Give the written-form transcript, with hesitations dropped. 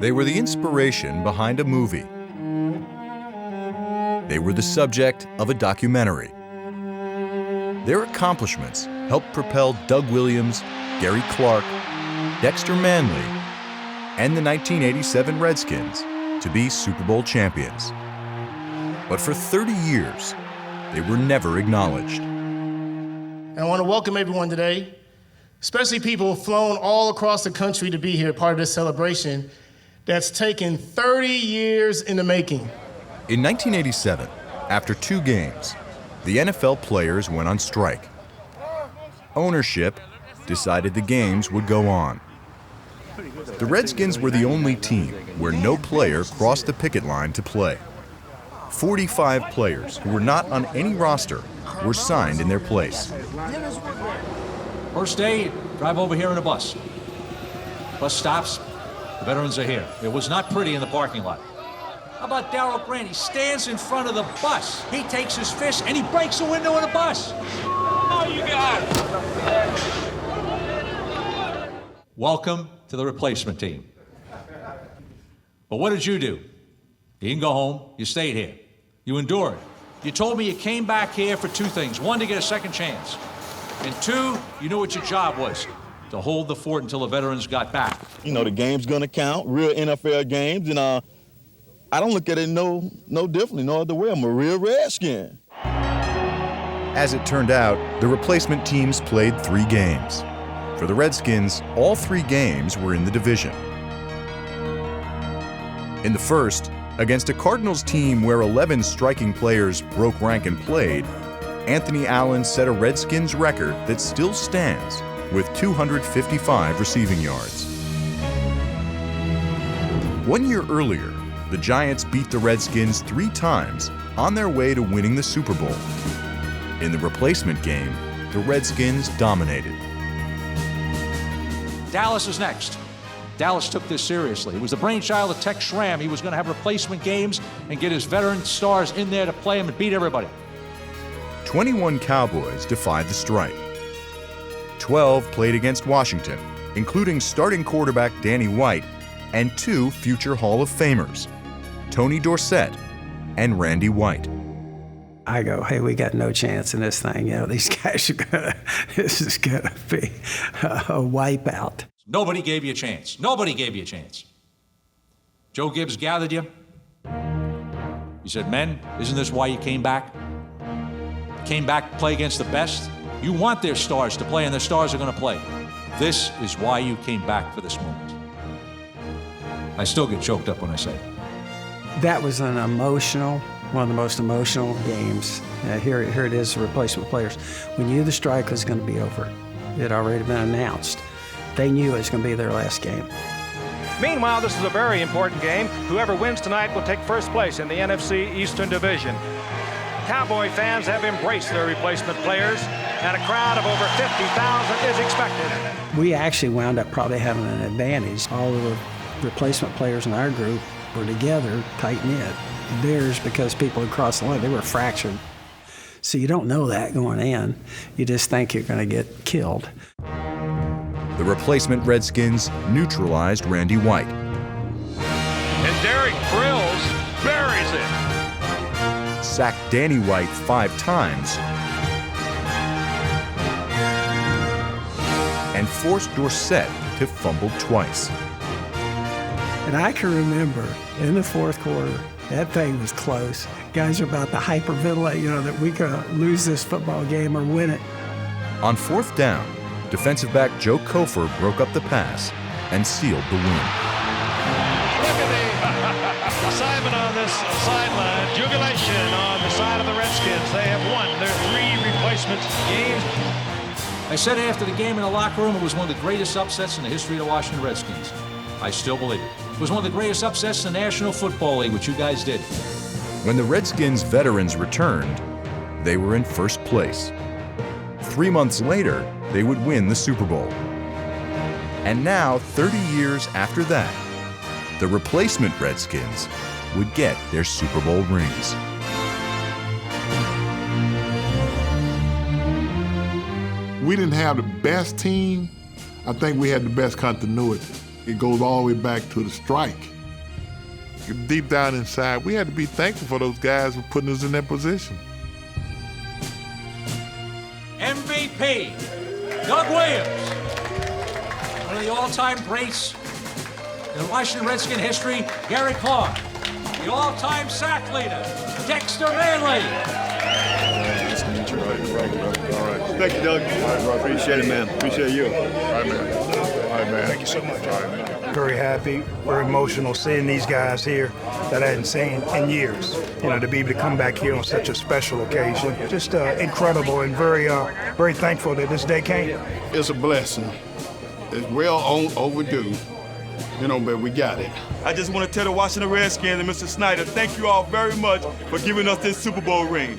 They were the inspiration behind a movie. They were the subject of a documentary. Their accomplishments helped propel Doug Williams, Gary Clark, Dexter Manley, and the 1987 Redskins to be Super Bowl champions. But for 30 years, they were never acknowledged. And I want to welcome everyone today, especially people flown all across the country to be here, part of this celebration that's taken 30 years in the making. In 1987, after 2 games, the NFL players went on strike. Ownership decided the games would go on. The Redskins were the only team where no player crossed the picket line to play. 45 players who were not on any roster were signed in their place. First day, drive over here in a bus. Bus stops, the veterans are here. It was not pretty in the parking lot. How about Darryl Grant? He stands in front of the bus. He takes his fist and he breaks the window of the bus. Oh, you got it. Welcome to the replacement team. But what did you do? You didn't go home, you stayed here. You endured. You told me you came back here for 2 things. 1, to get a second chance. And 2, you knew what your job was, to hold the fort until the veterans got back. You know, the game's gonna count, real NFL games, and I don't look at it no differently, no other way. I'm a real Redskin. As it turned out, the replacement teams played 3 games. For the Redskins, all 3 games were in the division. In the first, against a Cardinals team where 11 striking players broke rank and played, Anthony Allen set a Redskins record that still stands with 255 receiving yards. 1 year earlier, the Giants beat the Redskins 3 times on their way to winning the Super Bowl. In the replacement game, the Redskins dominated. Dallas is next. Dallas took this seriously. It was the brainchild of Tex Schramm. He was going to have replacement games and get his veteran stars in there to play them and beat everybody. 21 Cowboys defied the strike. 12 played against Washington, including starting quarterback Danny White and 2 future Hall of Famers, Tony Dorsett and Randy White. I go, hey, we got no chance in this thing. You know, these guys this is gonna be a wipeout. Nobody gave you a chance. Nobody gave you a chance. Joe Gibbs gathered you. He said, men, isn't this why you came back? Came back to play against the best? You want their stars to play, and their stars are going to play. This is why you came back for this moment. I still get choked up when I say it. That was one of the most emotional games. Here it is, the replacement players. We knew the strike was going to be over. It had already been announced. They knew it was going to be their last game. Meanwhile, this is a very important game. Whoever wins tonight will take first place in the NFC Eastern Division. Cowboy fans have embraced their replacement players, and a crowd of over 50,000 is expected. We actually wound up probably having an advantage. All of the replacement players in our group were together, tight-knit. Theirs, because people had crossed the line, they were fractured. So you don't know that going in. You just think you're going to get killed. The replacement Redskins neutralized Randy White. And Derek Brills buries it. Sacked Danny White 5 times. And forced Dorsett to fumble twice. And I can remember in the 4th quarter, that thing was close. Guys are about to hyperventilate, that we could lose this football game or win it. On 4th down, defensive back Joe Kofer broke up the pass and sealed the win. Look at the assignment on this sideline. Jubilation on the side of the Redskins. They have won their 3 replacement games. I said after the game in the locker room, it was one of the greatest upsets in the history of the Washington Redskins. I still believe it. It was one of the greatest upsets in the National Football League, which you guys did. When the Redskins veterans returned, they were in first place. 3 months later, they would win the Super Bowl. And now, 30 years after that, the replacement Redskins would get their Super Bowl rings. We didn't have the best team. I think we had the best continuity. it goes all the way back to the strike. Deep down inside, we had to be thankful for those guys for putting us in that position. MVP, Doug Williams. One of the all-time greats in Washington Redskin history, Gary Clark. The all-time sack leader, Dexter Manley. Nice to meet you. All right. Thank you, Doug. Appreciate it, man. Appreciate you. All right, man. All right, man. Thank you so much. All right, man. Very happy, very emotional seeing these guys here that I hadn't seen in years. You know, to be able to come back here on such a special occasion, just incredible and very thankful that this day came. It's a blessing. It's well overdue, you know, but we got it. I just want to tell the Washington Redskins and Mr. Snyder, thank you all very much for giving us this Super Bowl ring.